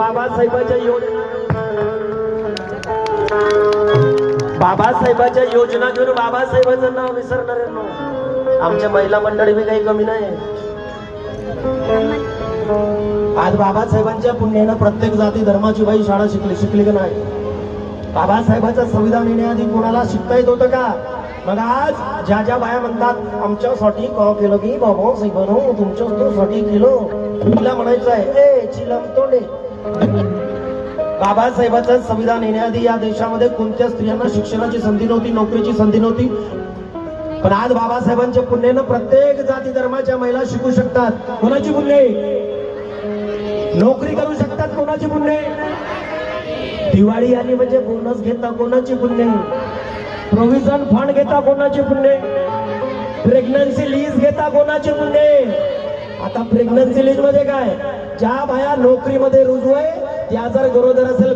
बाबासाहेबांच्या योजना घेऊन बाबासाहेबांचं नाव विसरणाऱ्यांनो आमच्या महिला मंडळी बी काही कमी नाही। आज बाबासाहेबांच्या पुण्यानं प्रत्येक जाती धर्माची बाई शाळा शिकली का नाही? बाबासाहेबांचं संविधान येण्याआधी कोणाला शिकता येत होतं का? मग आज ज्या ज्या बाया म्हणतात आमच्यासाठी का केलं की बाबासाहेबांनो तुमच्यासाठी केलं, तिला म्हणायचं आहे ए चिलम तोंडे। बाबासाहेबांचं संविधान येण्याआधी या देशामध्ये कोणत्या स्त्रियांना शिक्षणाची संधी नव्हती, नोकरीची संधी नव्हती। पण आज बाबासाहेबांच्या पुण्यानं प्रत्येक जाती धर्माच्या महिला शिकू शकतात। कोणाची पुण्य? नोकरी करू शकतात। कोणाची पुण्य? दिवाळी आली म्हणजे बोनस घेता कोणाची पुण्य? प्रोव्हिजन फंड घेता कोणाची पुण्य? प्रेग्नन्सी लीज घेता कोणाची पुण्य? आता प्रेग्नन्सी लीज मध्ये काय, ज्या बाया नोकरीमध्ये रुजू आहे त्या जर गरोदर असेल